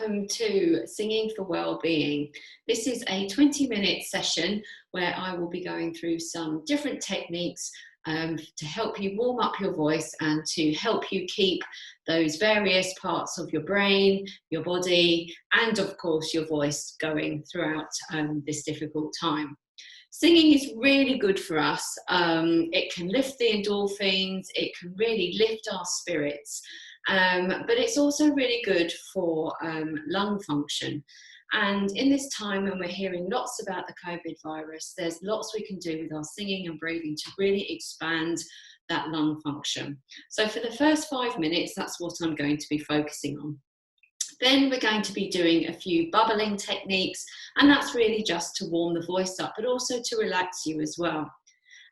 welcome to Singing for Wellbeing. This is a 20-minute session where I will be going through some different techniques to help you warm up your voice and to help you keep those various parts of your brain, your body, and of course your voice going throughout this difficult time. Singing is really good for us. It can lift the endorphins, it can really lift our spirits. But it's also really good for lung function. And in this time when we're hearing lots about the COVID virus, there's lots we can do with our singing and breathing to really expand that lung function. So for the first 5 minutes, that's what I'm going to be focusing on. Then we're going to be doing a few bubbling techniques, and that's really just to warm the voice up, but also to relax you as well.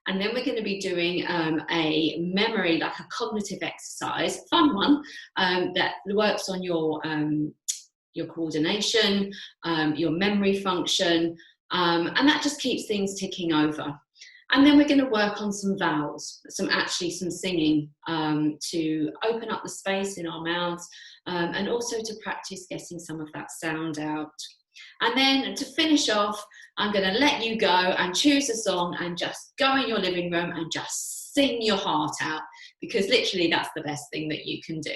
And then we're going to be doing a memory, like a cognitive exercise, fun one, that works on your coordination, your memory function, and that just keeps things ticking over. And then we're going to work on some vowels, some singing to open up the space in our mouths, and also to practice getting some of that sound out. And then to finish off, I'm going to let you go and choose a song and just go in your living room and just sing your heart out, because literally that's the best thing that you can do.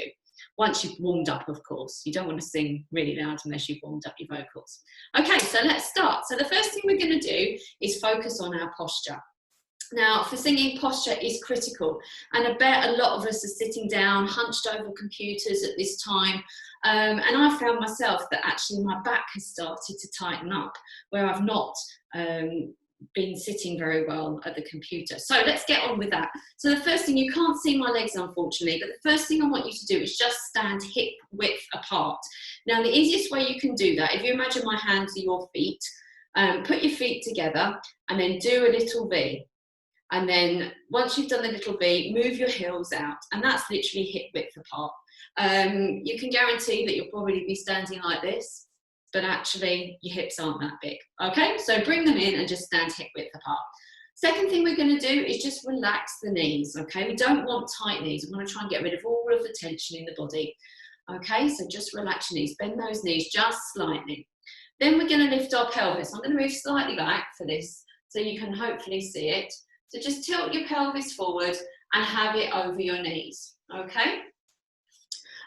Once you've warmed up, of course. You don't want to sing really loud unless you've warmed up your vocals. Okay, so let's start. So the first thing we're going to do is focus on our posture. Now, for singing, posture is critical, and I bet a lot of us are sitting down, hunched over computers at this time, and I found myself that actually my back has started to tighten up, where I've not been sitting very well at the computer. So let's get on with that. So the first thing, you can't see my legs unfortunately, but the first thing I want you to do is just stand hip width apart. Now, the easiest way you can do that, if you imagine my hands are your feet, put your feet together and then do a little V. And then once you've done the little V, move your heels out, and that's literally hip width apart. You can guarantee that you'll probably be standing like this, but actually your hips aren't that big. Okay, so bring them in and just stand hip width apart. Second thing we're going to do is just relax the knees. Okay, we don't want tight knees. We want to try and get rid of all of the tension in the body. Okay, so just relax your knees, bend those knees just slightly. Then we're going to lift our pelvis. I'm going to move slightly back for this so you can hopefully see it. So just tilt your pelvis forward and have it over your knees, okay?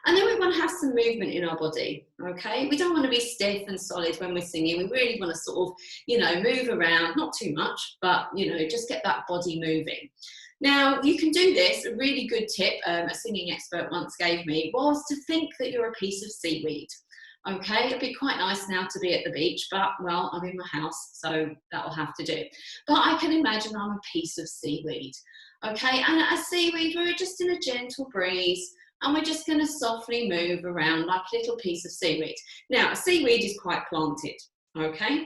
And then we want to have some movement in our body, okay? We don't want to be stiff and solid when we're singing. We really want to sort of, move around, not too much, but, just get that body moving. Now, you can do this. A really good tip a singing expert once gave me was to think that you're a piece of seaweed. Okay, it'd be quite nice now to be at the beach, but, well, I'm in my house, so that'll have to do. But I can imagine I'm a piece of seaweed, okay? And as seaweed, we're just in a gentle breeze, and we're just going to softly move around like a little piece of seaweed. Now, a seaweed is quite planted, okay?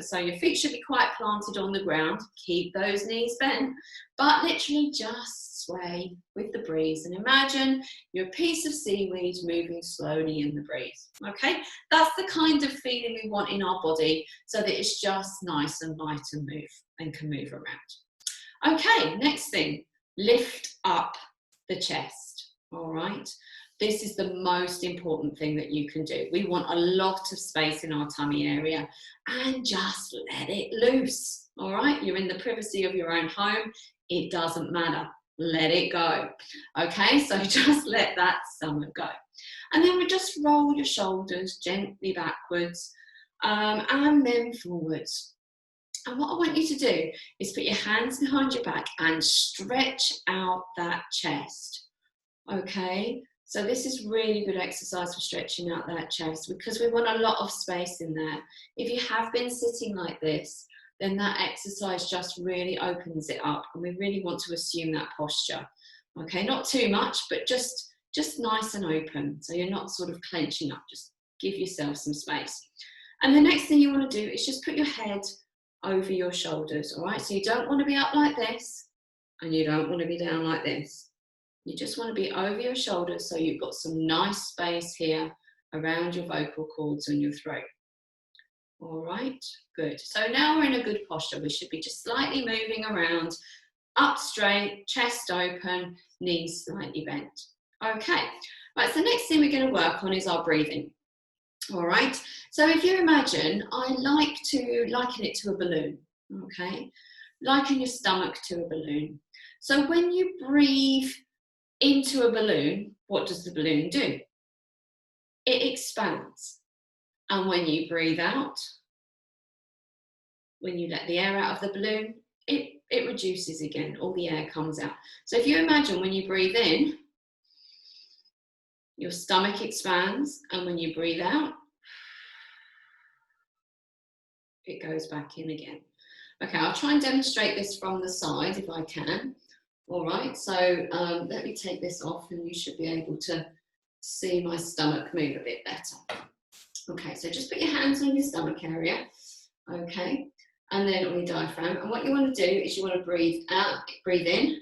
So your feet should be quite planted on the ground. Keep those knees bent, but literally just sway with the breeze, and imagine you're a piece of seaweed moving slowly in the breeze. Okay, that's the kind of feeling we want in our body, so that it's just nice and light and can move around. Okay, next thing, lift up the chest. All right, this is the most important thing that you can do. We want a lot of space in our tummy area, and just let it loose. All right, you're in the privacy of your own home. It doesn't matter. Let it go. Okay, so just let that stomach go. And then we just roll your shoulders gently backwards and then forwards. And what I want you to do is put your hands behind your back and stretch out that chest. Okay, so this is really good exercise for stretching out that chest, because we want a lot of space in there. If you have been sitting like this, then that exercise just really opens it up, and we really want to assume that posture. Okay, not too much, but just nice and open, so you're not sort of clenching up. Just give yourself some space. And the next thing you want to do is just put your head over your shoulders, all right? So you don't want to be up like this, and you don't want to be down like this. You just want to be over your shoulders, so you've got some nice space here around your vocal cords and your throat. All right, good. So now we're in a good posture. We should be just slightly moving around, up straight, chest open, knees slightly bent. Okay, right, so the next thing we're going to work on is our breathing. All right, so if you imagine, I like to liken it to a balloon, okay? Liken your stomach to a balloon. So when you breathe into a balloon, what does the balloon do? It expands. And when you breathe out, when you let the air out of the balloon, it reduces again, all the air comes out. So if you imagine when you breathe in, your stomach expands, and when you breathe out, it goes back in again. Okay, I'll try and demonstrate this from the side if I can. All right, so let me take this off and you should be able to see my stomach move a bit better. Okay, so just put your hands on your stomach area, okay, and then on your diaphragm. And what you want to do is you want to breathe out, breathe in,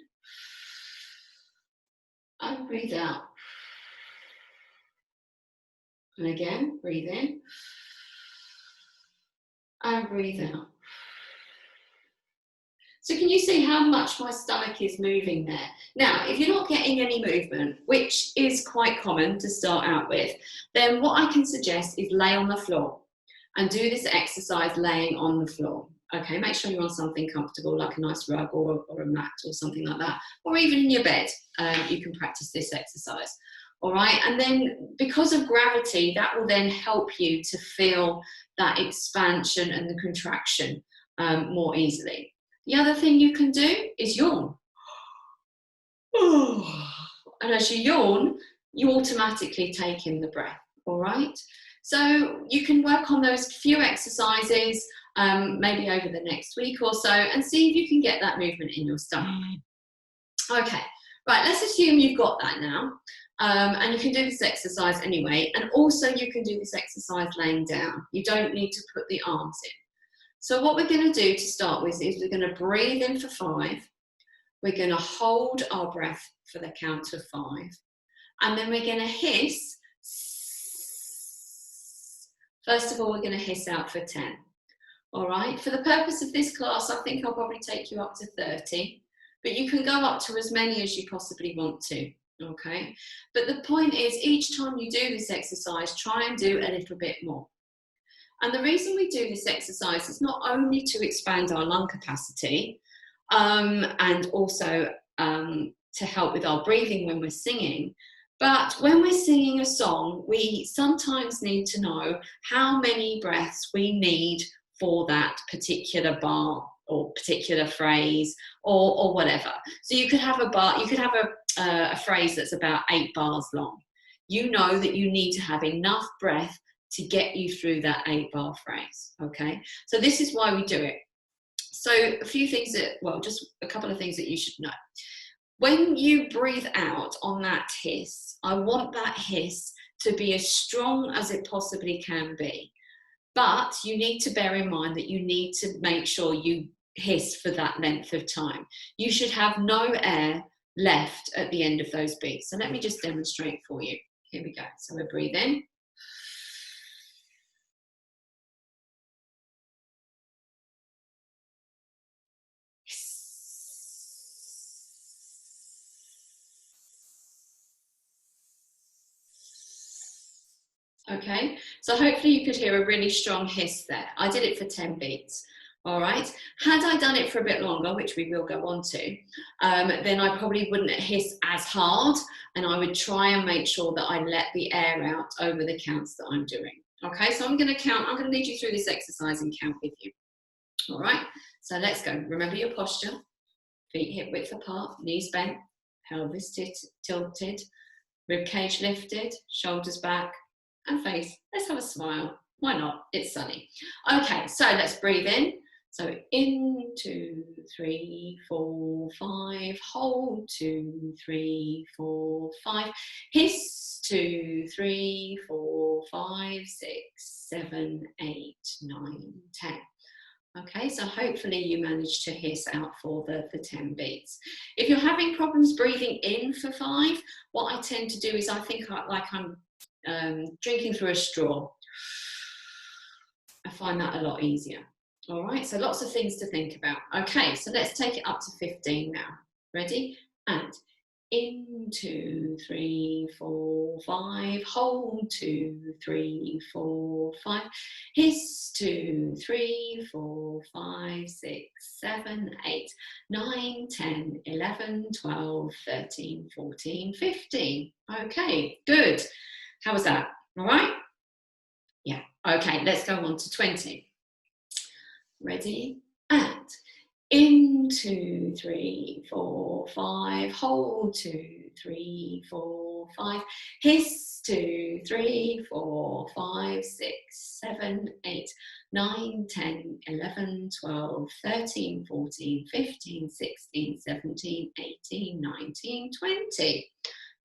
and breathe out. And again, breathe in, and breathe out. So can you see how much my stomach is moving there? Now, if you're not getting any movement, which is quite common to start out with, then what I can suggest is lay on the floor and do this exercise laying on the floor. Okay, make sure you're on something comfortable, like a nice rug or a mat or something like that, or even in your bed, you can practice this exercise. All right, and then because of gravity, that will then help you to feel that expansion and the contraction more easily. The other thing you can do is yawn. And as you yawn, you automatically take in the breath, all right? So you can work on those few exercises maybe over the next week or so and see if you can get that movement in your stomach. Okay, right, let's assume you've got that now. And you can do this exercise anyway. And also you can do this exercise laying down. You don't need to put the arms in. So what we're going to do to start with is we're going to breathe in for 5. We're going to hold our breath for the count of 5. And then we're going to hiss. First of all, we're going to hiss out for 10. All right. For the purpose of this class, I think I'll probably take you up to 30. But you can go up to as many as you possibly want to. Okay. But the point is, each time you do this exercise, try and do a little bit more. And the reason we do this exercise is not only to expand our lung capacity and also to help with our breathing when we're singing, but when we're singing a song, we sometimes need to know how many breaths we need for that particular bar or particular phrase or whatever. So you could have a phrase that's about 8 bars long. You know that you need to have enough breath to get you through that 8-bar phrase, okay? So this is why we do it. So just a couple of things that you should know. When you breathe out on that hiss, I want that hiss to be as strong as it possibly can be. But you need to bear in mind that you need to make sure you hiss for that length of time. You should have no air left at the end of those beats. So let me just demonstrate for you. Here we go. So we breathe in. Okay, so hopefully you could hear a really strong hiss there. I did it for 10 beats. All right, had I done it for a bit longer, which we will go on to, then I probably wouldn't hiss as hard, and I would try and make sure that I let the air out over the counts that I'm doing. Okay, so I'm going to lead you through this exercise and count with you. All right, so let's go. Remember your posture, feet hip width apart, knees bent, pelvis tilted, rib cage lifted, shoulders back, and face. Let's have a smile. Why not? It's sunny. Okay, so let's breathe in. So in, 2, 3, 4, 5. Hold, 2, 3, 4, 5. Hiss, 2, 3, 4, 5, 6, 7, 8, 9, 10. Okay, so hopefully you managed to hiss out for the 10 beats. If you're having problems breathing in for 5, what I tend to do is I think like I'm drinking through a straw. I find that a lot easier. All right, so lots of things to think about. Okay, so let's take it up to 15 now. Ready? And In, 2, 3, 4, 5. Hold, 2, 3, 4, 5. Hiss, 2, 3, 4, 5, 6, 7, 8, 9, 10, 11, 12, 13, 14, 15. Okay, good. How was that? All right? Yeah. Okay, let's go on to 20. Ready? And in, 2, 3, 4, 5. Hold, 2, 3, 4, 5. Hiss, 2, 3, 4, 5, 6, 7, 8, 9, 10, 11, 12, 13, 14, 15, 16, 17, 18, 19, 20.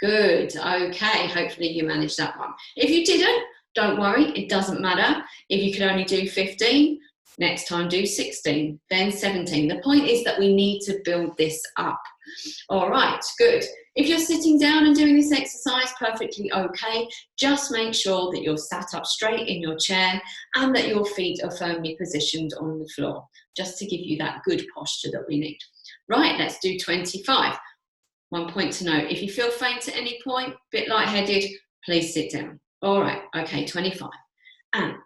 Good. Okay, hopefully you managed that one. If you didn't, don't worry, it doesn't matter. If you can only do 15, next time do 16, then 17. The point is that we need to build this up. All right, good. If you're sitting down and doing this exercise, perfectly okay. Just make sure that you're sat up straight in your chair and that your feet are firmly positioned on the floor, just to give you that good posture that we need. Right, let's do 25. One point to note, if you feel faint at any point, a bit lightheaded, please sit down. All right, okay, 25. And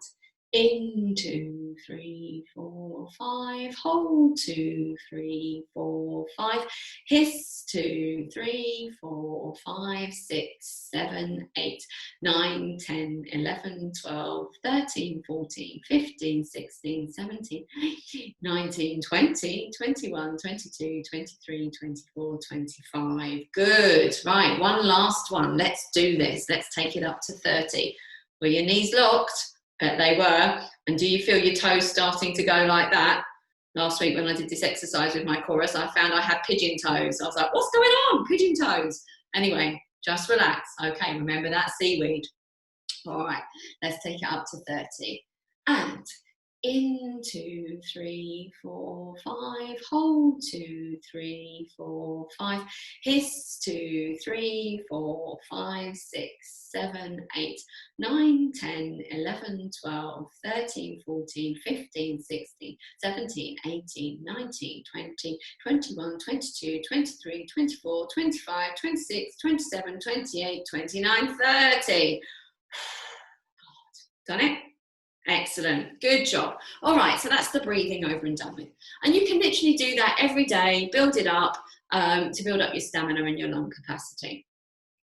in, 2, 3, 4, 5. Hold, 2, 3, 4, 5. Hiss, 2, 3, 4, 5, 6, 7, 8, 9, 10, 11, 12, 13, 14, 15, 16, 17, 18, 19, 20, 21, 22, 23, 24, 25. Good. Right, one last one. Let's do this. Let's take it up to 30. Were your knees locked? Bet they were. And do you feel your toes starting to go like that? Last week when I did this exercise with my chorus, I found I had pigeon toes. I was like, what's going on? Pigeon toes. Anyway, just relax. Okay, remember that seaweed. All right, let's take it up to 30. And in, 2, 3, 4, 5. Hold, 2, 3, 4, 5. Hiss, 2, 3, 4, 5, 6, 7, 8, 9, 10, 11, 12, 13, 14, 15, 16, 17, 18, 19, 20, 21, 22, 23, 24, 25, 26, 27, 28, 29, 30. Done it? Excellent, good job. All right, so that's the breathing over and done with. And you can literally do that every day, build it up to build up your stamina and your lung capacity.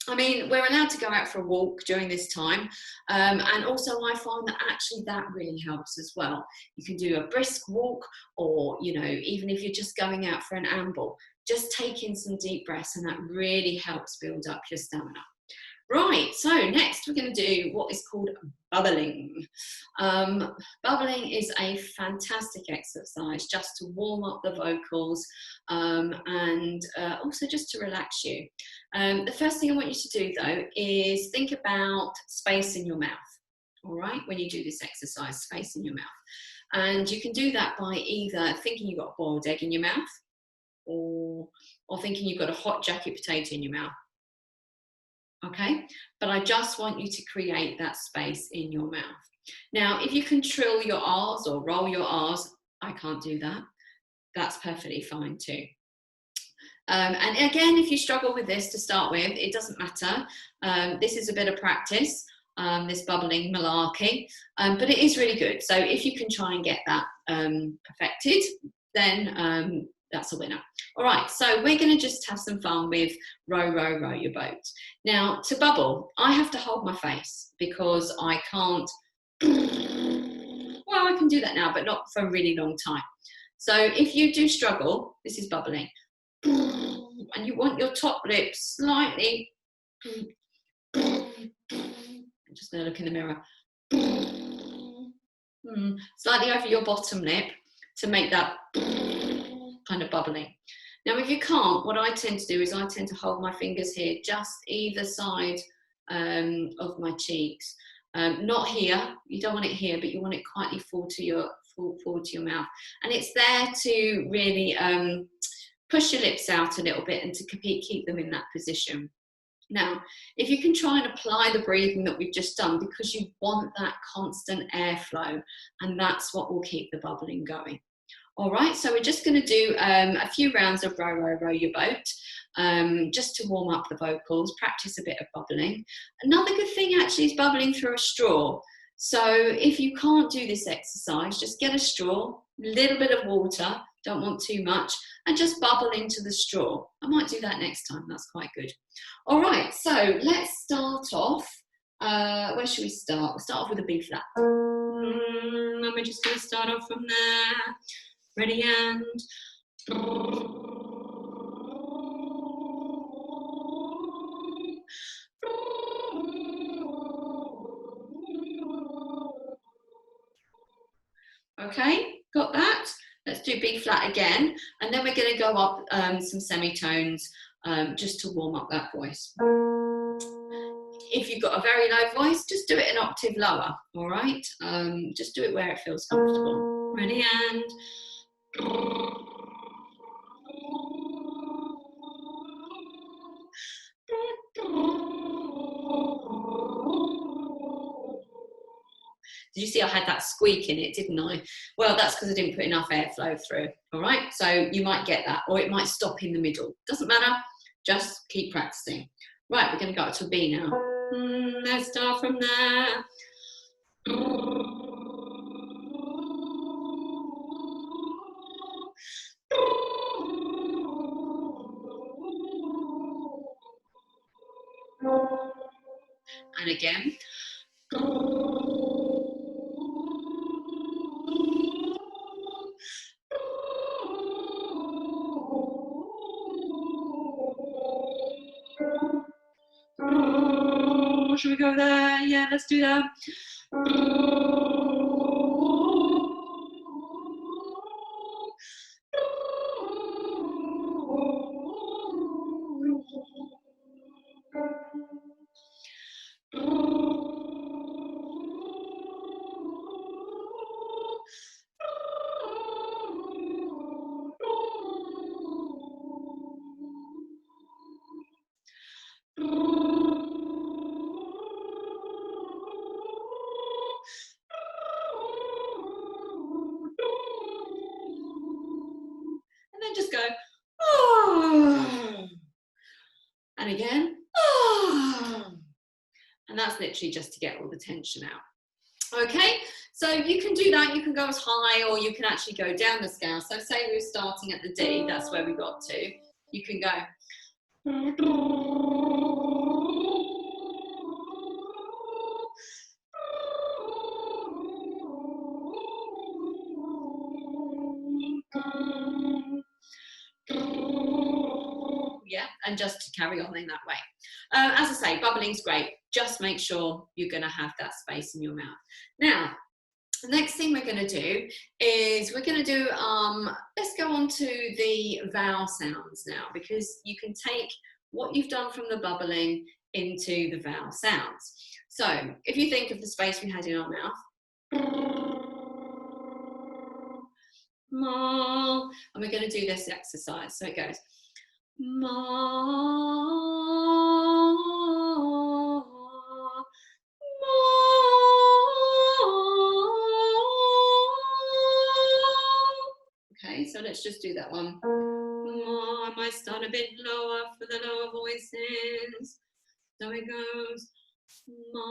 I mean, we're allowed to go out for a walk during this time. And also I find that actually that really helps as well. You can do a brisk walk or, you know, even if you're just going out for an amble, just take in some deep breaths and that really helps build up your stamina. Right, so next we're going to do what is called bubbling. Bubbling is a fantastic exercise just to warm up the vocals and also just to relax you. The first thing I want you to do though is think about space in your mouth, all right, when you do this exercise, space in your mouth. And you can do that by either thinking you've got a boiled egg in your mouth or thinking you've got a hot jacket potato in your mouth. Okay, but I just want you to create that space in your mouth. Now, if you can trill your R's or roll your R's, I can't do that. That's perfectly fine too. And again, if you struggle with this to start with, it doesn't matter. This is a bit of practice, this bubbling malarkey, but it is really good. So if you can try and get that perfected, then that's a winner. All right, so we're going to just have some fun with row, row, row your boat. Now, to bubble, I have to hold my face because I can't, well, I can do that now, but not for a really long time. So if you do struggle, this is bubbling. And you want your top lip slightly, I'm just going to look in the mirror, slightly over your bottom lip to make that kind of bubbling. Now, if you can't, what I tend to do is I tend to hold my fingers here, just either side of my cheeks. Not here, you don't want it here, but you want it quietly forward to your mouth. And it's there to really push your lips out a little bit and to keep them in that position. Now, if you can try and apply the breathing that we've just done, because you want that constant airflow, and that's what will keep the bubbling going. All right, so we're just going to do a few rounds of row, row, row your boat, just to warm up the vocals, practice a bit of bubbling. Another good thing actually is bubbling through a straw. So if you can't do this exercise, just get a straw, a little bit of water, don't want too much, and just bubble into the straw. I might do that next time, that's quite good. All right, so let's start off. Where should we start? We'll start off with a B flat. And we're just going to start off from there. Ready, and okay, got that? Let's do B flat again, and then we're going to go up some semitones just to warm up that voice. If you've got a very low voice, just do it an octave lower, all right? Just do it where it feels comfortable. Ready, and did you see I had that squeak in it, didn't I? Well, that's because I didn't put enough airflow through, all right? So you might get that, or it might stop in the middle. Doesn't matter, just keep practicing. Right, we're going to go up to a B now. Let's start from there. And again. Should we go there? Yeah, let's do that. And then just go, oh. And again, oh. And that's literally just to get all the tension out. Okay, so you can do that, you can go as high or you can actually go down the scale. So say we were starting at the D, that's where we got to. You can go. Yeah, and just to carry on in that way. As I say, bubbling's great. Just make sure you're going to have that space in your mouth. Now, the next thing we're going to do is we're going to do, let's go on to the vowel sounds now, because you can take what you've done from the bubbling into the vowel sounds. So if you think of the space we had in our mouth, ma, and we're going to do this exercise. So it goes, ma, okay, so let's just do that one. I might start a bit lower for the lower voices. So it goes, ma,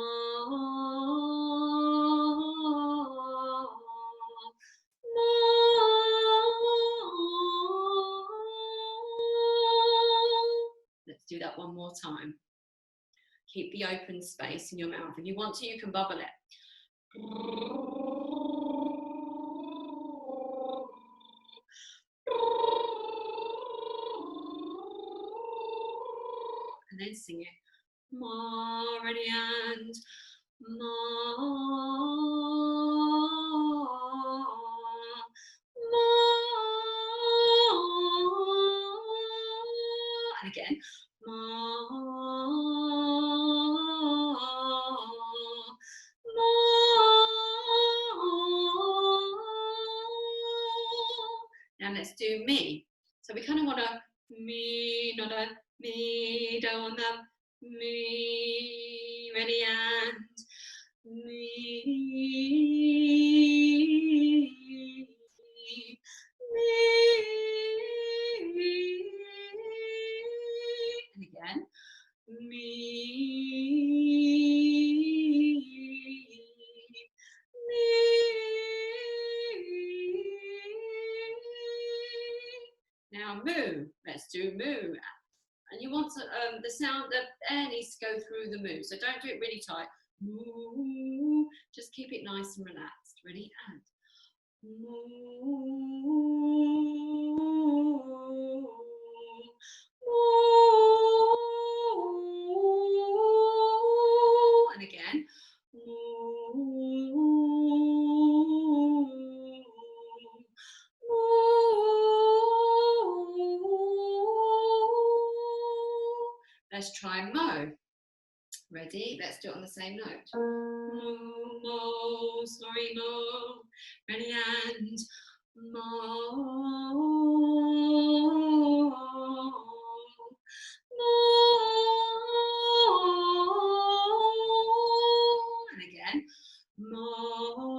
let's do that one more time. Keep the open space in your mouth. If you want to, you can bubble it. And then sing it. Ma, ready, and ma, ma, and again, ma, ma. Now let's do me. So we kind of want to me, not a me, don't the me, ready, and me, Now moo, let's do moo. And you want to, the sound, the air needs to go through the moo. So don't do it really tight. Moo, just keep it nice and relaxed. Ready? And moo, moo. And again. Let's try mo. Ready? Let's do it on the same note. Mo, mo, sorry, mo. Ready? And mo, mo. And again. Mo, mo.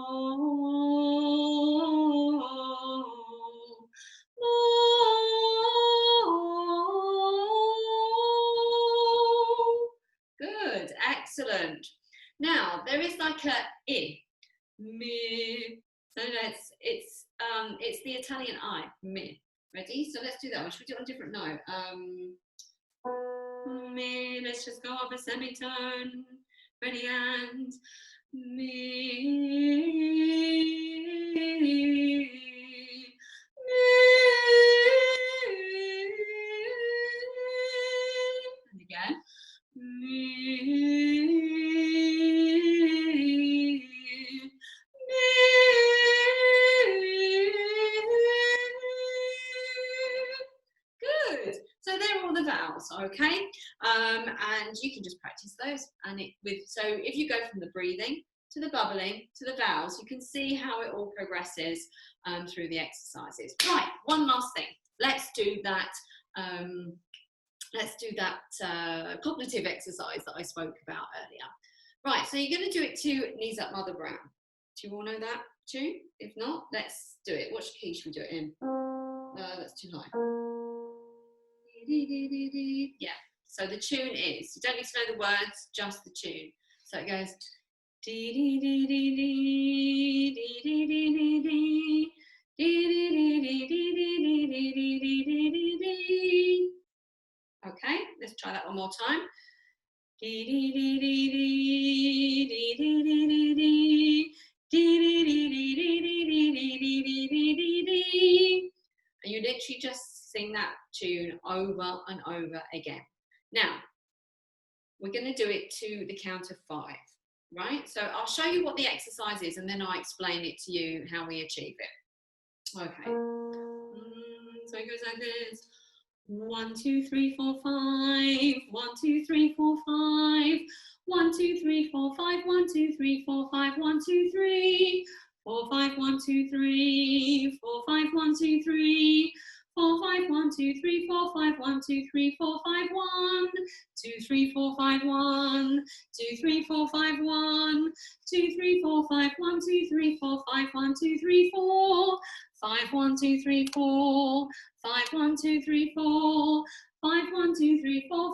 Good, excellent. Now there is like a I, me. So it's the Italian I, me. Ready? So let's do that one. Should we do it on a different note? Me. Let's just go up a semitone. Ready? And me. And again. Good. So they're all the vowels, okay? And you can just practice those. And so if you go from the breathing to the bubbling to the vowels, you can see how it all progresses through the exercises. Right, one last thing. Let's do that. Cognitive exercise that I spoke about earlier. Right, so you're going to do it to Knees Up Mother Brown. Do you all know that tune? If not, let's do it. Which key should we do it in? That's too high. Yeah, so the tune is, you don't need to know the words, just the tune. So it goes dee dee dee dee dee dee dee dee dee dee dee dee dee dee dee dee dee dee. Okay, let's try that one more time. Dee dee dee dee dee dee dee dee dee dee dee dee dee dee dee dee dee dee dee. And you literally just sing that tune over and over again. Now, we're going to do it to the count of 5, right? So I'll show you what the exercise is and then I'll explain it to you how we achieve it. Okay. So it goes like this. 1, 2, 3, 4, 5. 1, 2, 3, 4, 5. 1, 2, 3, 4, 5. 1, 2, 3, 4, 5. 1, 2, 3. 4, 5, 1, 2, 3. 4, 5, 1, 2, 3. 4, 5, 1, 2, 3, 4, 5, 1, 2, 3, 4, 5, 1, 2, 3, 4, 5, 1, 2, 3, 4, 5, 1, 2, 3, 4, 5, 1, 2, 3, 4, 5, 1, 2, 3, 4, 5, 1, 2, 3, 4, 5, 1, 2, 3, 4, 5, 1, 2, 3,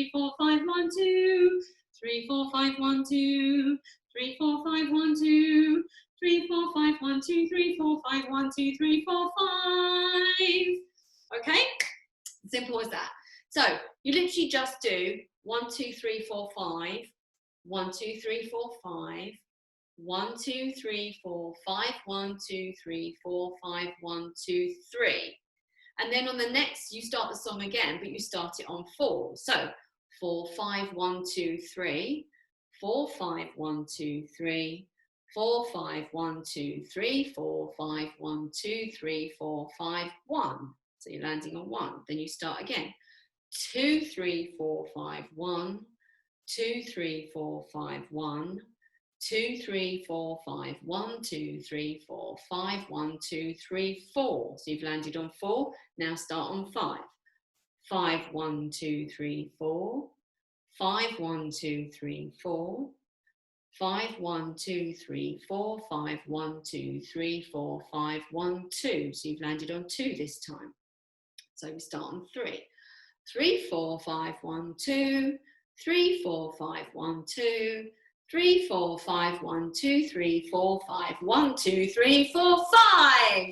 4, 5, 1, 2, 3, 4, 5, 1, 2, 3, 4, 5, 1, 2, 3, 4, 5, 1, 2, 3, 4, 5, 1, 2, 3, 4, 5, 1, 2, 3, 4, 5. Okay, simple as that. So you literally just do 1, 2, 3, 4, 5, 1, 2, 3, 4, 5, 1, 2, 3, 4, 5, 1, 2, 3, 4, 5, 1, 2, 3. And then on the next, you start the song again, but you start it on 4. So 4, 5, 1, 2, 3, 4, 5, 1, 2, 3, 4, 5, 1, 2, 3, 4, 5, 1, 2, 3, 4, 5, 1. So you're landing on 1. Then you start again. 2, 3, 4, 5, 1, 2, 3, 4, 5, 1, 2, 3, 4, 5, 1, 2, 3, 4, 5, 1, 2, 3, 4. So you've landed on 4. Now start on 5. 5, 1, 2, 3, 4. 5, 1, 2, 3, 4. 5, 1, 2, 3, 4, 5, 1, 2, 3, 4, 5, 1, 2. So you've landed on 2 this time. So we start on 3. 3, 4, 5, 1, 2. 3, 4, 5, 1, 2. 3, 4, 5, 1, 2, 3, 4, 5, 1, 2, 3, 4, 5.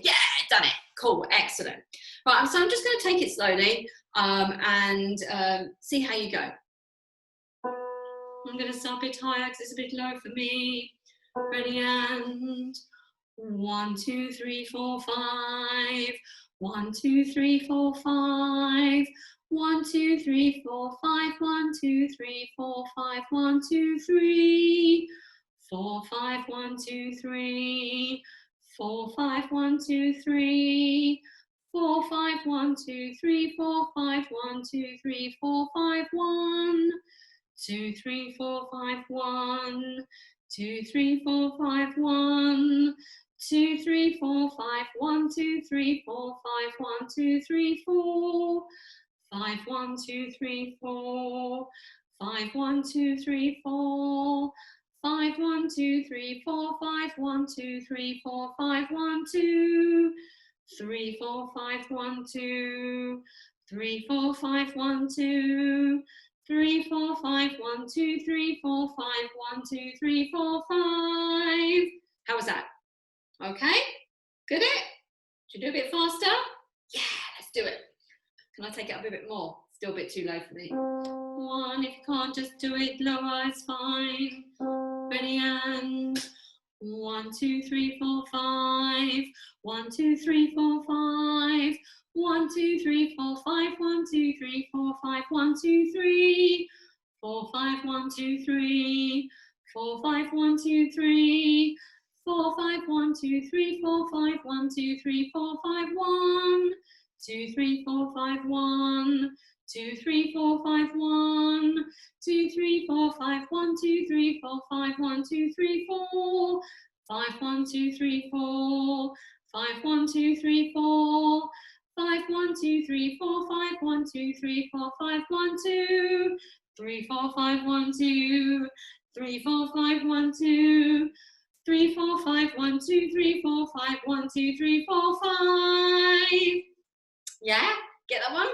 Yeah, done it. Cool, excellent. Right, so I'm just going to take it slowly and see how you go. I'm going to start a bit higher because it's a bit low for me. Ready, and 1, 2, 3, 4, 5. 1, 2, 3, 4, 5. 1, 2, 3, 4, 5. 1, 2, 3, 4, 5. 1, 2, 3. 4, 5. 1, 2, 3. 4, 5. 1, 2, 3. 4, 5. 1, 2, 3. 4, 5. 1, 2, 3. 4, 5. 1, 2, 3, 4, 5. 1, 2, 3, 4, 5. 1, 2, 3, 4, 5. 1, 2, 3, 4, 5. 1, 2, 3, 4. 5, 1, 2, 3, 4. 5, 1, 2, 3, 4. 5, 1, 2, 3, 4. 5, 1, 2, 3, 4. 5, 1, 2, 3, 4, 5, 1, 2. 3, 4, 5, 1, 2. 3, 4, 5, 1, 2, 3, 4, 5, 1, 2, 3, 4, 5. How was that? Okay, good it? Should we do a bit faster? Yeah, let's do it. Can I take it up a bit more? Still a bit too low for me. 1, if you can't just do it lower, it's fine. Ready, and 1, 2, 3, 4, 5. 1, 2, 3, 4, 5. 1, 2, 3, 4, 5. 1, 2, 3, 4, 5. 1, 2, 3. 4, 5, 1, 2, 3. 4, 5, 1, 2, 3. 4, 5, 1, 2, 3. 4, 5, 1, 2, 3. 4, 5, 1, 2, 3, 4, 5, 1. 2, 3, 4, 5, 1. 2, 3, 4, 5, 1, 2, 3, 4, 5, 1, 2, 3, 4. 5, 1, 2, 3, 4. 5, 1, 2, 3, 4. 5, 1, 2, 3, 4. 5, 1, 2, 3, 4. 5, 1, 2, 3, 4, 5, 1, 2. 3, 4, 5, 1, 2. 3, 4, 5, 1, 2, 3, 4, 5, 1, 2, 3, 4, 5. Yeah, get that one?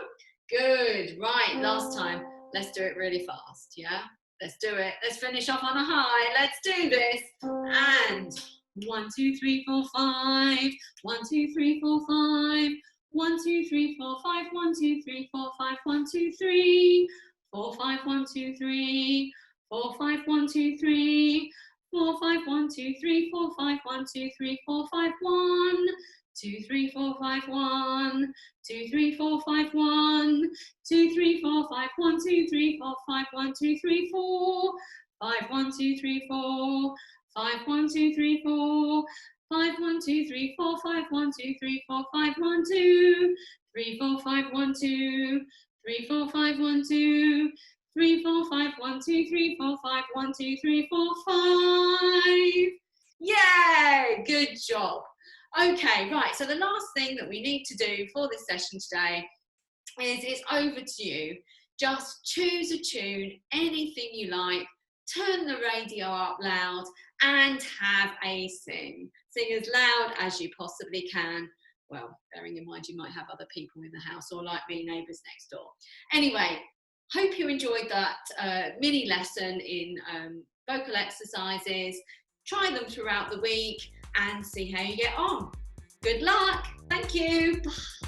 Good. Right, last time. Let's do it really fast. Yeah, let's do it. Let's finish off on a high. Let's do this. And 1, 2, 3, 4, 5. 1, 2, 3, 4, 5. 1, 2, 3, 4, 5. 1, 2, 3, 4, 5. 1, 2, 3. 4, 5, 1, 2, 3. 4, 5, 1, 2, 3. 4, 5, 1, 2, 3. 4, 5, 1, 2, 3. 4, 5, 1, 2, 3, 4, 5, 1. 2, 3, 4, 5, 1. 2, 3, 4, 5, 1, 2, 3, 4, 5, 1, 2, 3, 4. 5, 1, 2, 3, 4. 5, 1, 2, 3, 4. 5, 1, 2, 3, 4. 5, 1, 2, 3, 4. 5, 1, 2, 3, 4, 5, 1, 2. 3, 4, 5, 1, 2. 3, 4, 5, 1, 2, 3, 4, 5, 1, 2, 3, 4, 5. Yay! Good job. Okay, right, so the last thing that we need to do for this session today is it's over to you. Just choose a tune, anything you like, turn the radio up loud and have a sing. Sing as loud as you possibly can. Well, bearing in mind you might have other people in the house or, like me, neighbours next door. Anyway, hope you enjoyed that mini lesson in vocal exercises. Try them throughout the week and see how you get on. Good luck. Thank you. Bye.